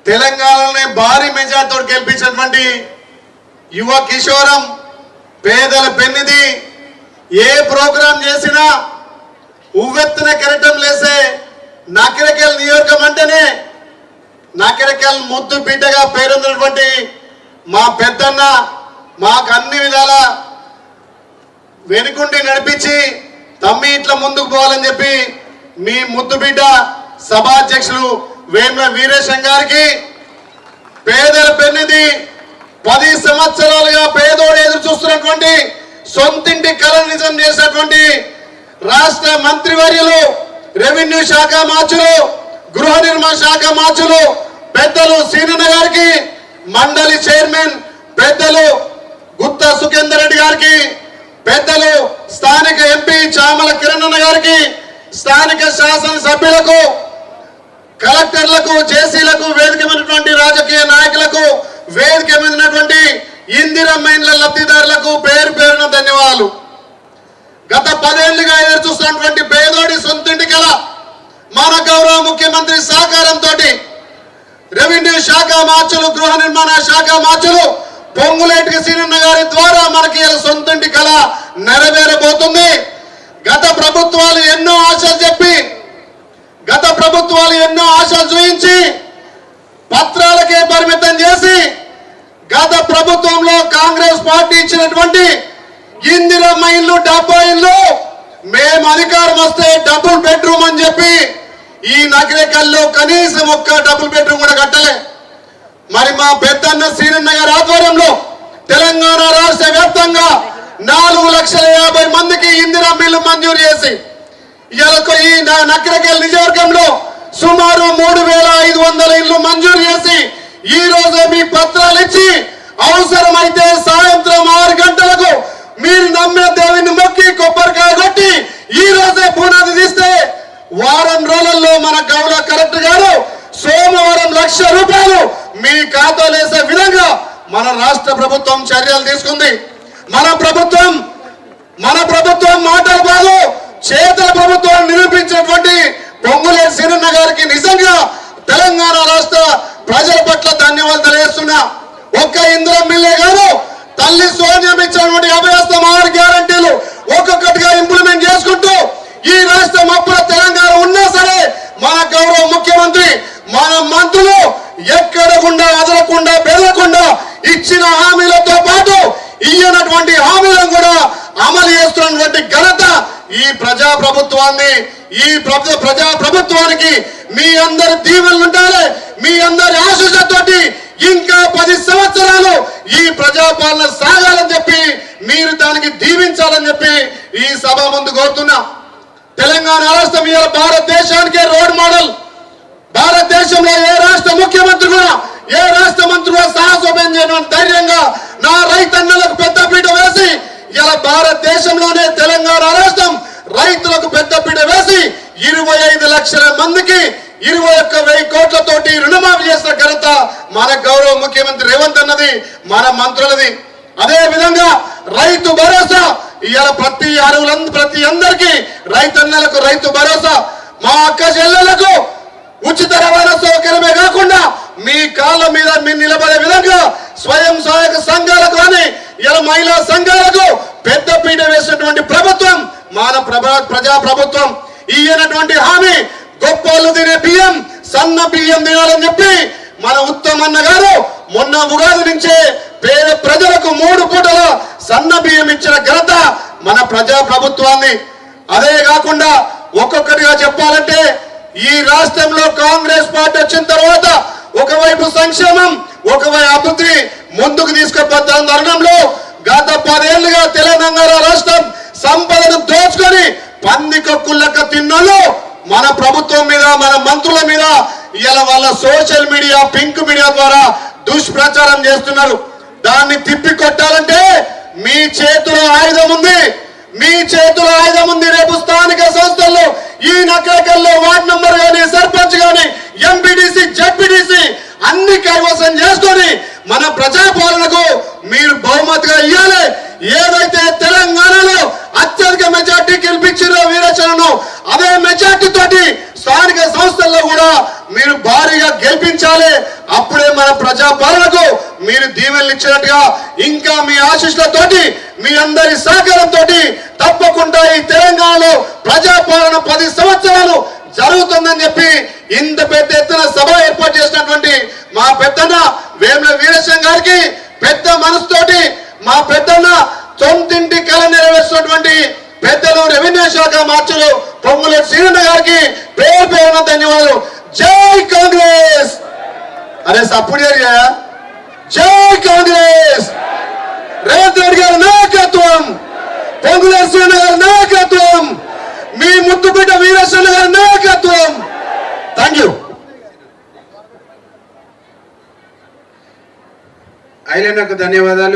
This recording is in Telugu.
తెలంగాణలోనే భారీ మెజార్టీతో గెలిపించినటువంటి యువ కిషోరం పేదల పెన్నిధి ఏ ప్రోగ్రాం చేసినా ఉవ్వెత్తున కెరటం లేసే నకిరేకల్ నియోజకం అంటేనే నకిరేకల్ ముద్దు బిడ్డగా పేరొందినటువంటి మా పెద్దన్న మాకు అన్ని విధాల వెనుకుండి నడిపించి తమ్మి ఇట్లా ముందుకు పోవాలని చెప్పి మీ ముద్దు బిడ్డ సభాధ్యక్షులు వేమ వీరేశం గారికి పేదల పెన్నిధి 10 సంవత్సరాలుగా పేదోడు ఎదురు చూస్తున్నటువంటి సొంతింటి కళ నిజం చేసినటువంటి రాష్ట్ర మంత్రివర్యులు రెవెన్యూ శాఖ మార్చులు గృహ నిర్మాణ శాఖ మార్చులు పెద్దలు సీనన్న గారికి మండలి చైర్మన్ పెద్దలు గుత్తా సుఖేందర్ రెడ్డి గారికి పెద్దలు స్థానిక ఎంపీ చామల కిరణ్ గారికి స్థానిక శాసనసభ్యులకు కలెక్టర్లకు జేసీలకు వేదికమైనటువంటి రాజకీయ నాయకులకు వేదికమైనటువంటి ఇందిరమ్మ ఇండ్ల లబ్ధిదారులకు పేరు పేరున ధన్యవాదాలు. గత 10 ఏళ్లుగా ఎదురు చూస్తున్నటువంటి పేదోడి సొంతింటి కళ మన గౌరవ ముఖ్యమంత్రి సహకారంతో రెవెన్యూ శాఖ మార్చులు గృహ నిర్మాణ శాఖ మార్చులు పొంగులేటి సీనన్న గారి ద్వారా మనకి సొంతింటి కళ నెరవేరబోతుంది. గత ప్రభుత్వాలు ఎన్నో ఆశలు చెప్పి గత ప్రభుత్వాలు ఎన్నో ఆశలు చూపించి పత్రాలకే పరిమితం చేసి గత ప్రభుత్వంలో కాంగ్రెస్ పార్టీ ఇచ్చినటువంటి ఇందిరమ్మ ఇల్లు 70 ఇల్లు మేము అధికారం వస్తే డబుల్ బెడ్రూమ్ అని చెప్పి ఈ నకిరేకల్లో కనీసం ఒక్క డబుల్ బెడ్రూమ్ కూడా కట్టలే. మరి మా పెద్దన్న సీనన్న గారి ఆధ్వర్యంలో తెలంగాణ రాష్ట్ర వ్యాప్తంగా 4,50,000 మందికి ఇందిరమ్మ ఇల్లు మంజూరు చేసి ఈ నకిరేకల్ నియోజకవర్గంలో సుమారు 3,500 ఇల్లు మంజూరు చేసి ఈ రోజు మీ పత్రాలు ఇచ్చి అవసరమైతే సాయంత్రం 6 గంటలకు మీరు నమ్మే దేవుని మొక్కి కొబ్బరికాయ కొట్టి ఈ రోజే పునాది తీస్తే వారం రోజుల్లో మన గౌరవ కలెక్టర్ గారు సోమవారం ₹1,00,000 మీ ఖాతాలో వేసే విధంగా మన రాష్ట్ర ప్రభుత్వం చర్యలు తీసుకుంది. మన ప్రభుత్వం మాటలు కాదు చేతుల ప్రభుత్వం నిరూపించినటువంటి పొంగులేటి సీనన్న గారికి నిజంగా తెలంగాణ రాష్ట్ర ప్రజల పట్ల ధన్యవాదాలు తెలియజేస్తున్నా. ఒక్క ఇందిరమ్మ ఇల్లే కాదు తల్లి సోనియం ఇచ్చినటువంటి అభయహస్తం 6 గ్యారంటీలు ఒక్కొక్కటిగా ఇంప్లిమెంట్ చేసుకుంటూ ఈ రాష్ట్రం అప్పుల తెలంగాణ ఉన్నా సరే మన గౌరవ ముఖ్యమంత్రి మన మంత్రులు ఎక్కడ గుండా అదలకుండా బెదలకుండా ఇచ్చిన హామీలతో పాటు ఇయ్యనటువంటి హామీలను కూడా అమలు చేస్తున్నటువంటి ఘనత ఈ ప్రజా ప్రభుత్వానికి మీ అందరి దీవెనలు ఉండాలి. మీ అందరి ఆశీస్సులతోటి ఇంకా 10 సంవత్సరాలు ఈ ప్రజాపాలన సాగాలని చెప్పి మీరు దానికి దీవించాలని చెప్పి ఈ సభ ముందు కోరుతున్నా. తెలంగాణ రాష్ట్రం ఇవాళ భారతదేశానికే రోడ్ మోడల్. భారతదేశంలో ఏ రాష్ట్ర ముఖ్యమంత్రి కూడా ఏ రాష్ట్ర మంత్రి కూడా సాహసోపేయం చేయడం ధైర్యంగా నా రైతన్నలకు పెద్దపీట వేసి ఇలా భారతదేశంలోనే తెలంగాణ రాష్ట్రం రైతులకు పెద్దపీట వేసి 25 లక్షల మందికి 21,000 కోట్లతోటి రుణమాఫీ చేసిన ఘనత మన గౌరవ ముఖ్యమంత్రి రేవంత్ అన్నది మన మంత్రులది. అదే విధంగా రైతు భరోసా ఇవాళ ప్రతి అందరికీ రైతన్నలకు రైతు భరోసా మా అక్క చెల్లెలకు ఉచిత రవాణా సౌకర్యమే కాకుండా మీ కాళ్ళ మీద మీరు నిలబడే విధంగా స్వయం సహాయక సంఘాలకు కానీ ఇలా మహిళా సంఘాలకు పెద్ద పీట వేసినటువంటి ప్రభుత్వం మన ప్రజా ప్రభుత్వం. ఈయనటువంటి హామీ గొప్పలు తినే బియ్యం సన్న బియ్యం తినాలని చెప్పి మన ఉత్తమన్న గారు మొన్న ఉగాది నుంచే పేద ప్రజలకు 3 పూటల సన్న బియ్యం ఇచ్చిన ఘనత మన ప్రజా ప్రభుత్వాన్ని. అదే కాకుండా ఒక్కొక్కటిగా చెప్పాలంటే ఈ రాష్ట్రంలో కాంగ్రెస్ పార్టీ వచ్చిన తర్వాత ఒకవైపు సంక్షేమం ఒకవైపు అభివృద్ధి ముందుకు తీసుకుపోతున్న తరుణంలో గత 10 ఏళ్లుగా తెలంగాణ రాష్ట్రం సంపదను దోచుకొని పందికొక్కులక తిన్నలు మన ప్రభుత్వం మీద మన మంత్రుల మీద ఇలా వాళ్ళ సోషల్ మీడియా పింక్ మీడియా ద్వారా దుష్ప్రచారం చేస్తున్నారు. దాన్ని తిప్పి కొట్టాలంటే మీ చేతిలో ఆయుధం ఉంది. రేపు స్థానిక సంస్థల్లో ఈ నకిరేకల్లో వార్డు నంబర్ గాని సర్పంచ్ గాని ఎంపీటీసీ జడ్పీటీసీ అన్ని కైవసం చేసుకొని మన ప్రజాపాలనకు మీరు బహుమతిగా ఇవ్వాలి. ఏదైతే తెలంగాణలో అత్యధిక మెజార్టీ గెలిపించారో వీరచరణను అదే మెజార్టీ తోటి స్థానిక సంస్థల్లో కూడా మీరు భారీగా గెలిపించాలి. అందించాలి. అప్పుడే మన ప్రజాపాలనకు మీరు దీవెనలు ఇచ్చినట్టుగా ఇంకా మీ ఆశీస్సులతోటి మీ అందరి సహకారంతో తప్పకుండా ఈ తెలంగాణలో ప్రజాపాలన 10 సంవత్సరాలు జరుగుతుందని చెప్పి ఇంత పెద్ద ఎత్తున సభ ఏర్పాటు చేసినటువంటి మా పెద్దన్న వేముల వీరేశం గారికి పెద్ద మనసుతోటి మా పెద్దన్న సొంతింటి కళ నెరవేర్చినటువంటి పెద్దలు రెవెన్యూ శాఖ మార్చులు పొంగులేటి శ్రీరన్న గారికి పేరు పేరున ధన్యవాదాలు. జై కాంగ్రెస్. అరే సప్పుడు జై కాంగ్రెస్. రేవంత్ రెడ్డి గారి నాయకత్వం, పొంగులేటి శ్రీరన్న గారి నాయకత్వం, మీ ముద్దుబిడ్డ వీరేశన్న గారి నాయకత్వం. Thank you. ఐలెన్నకు ధన్యవాదాలు.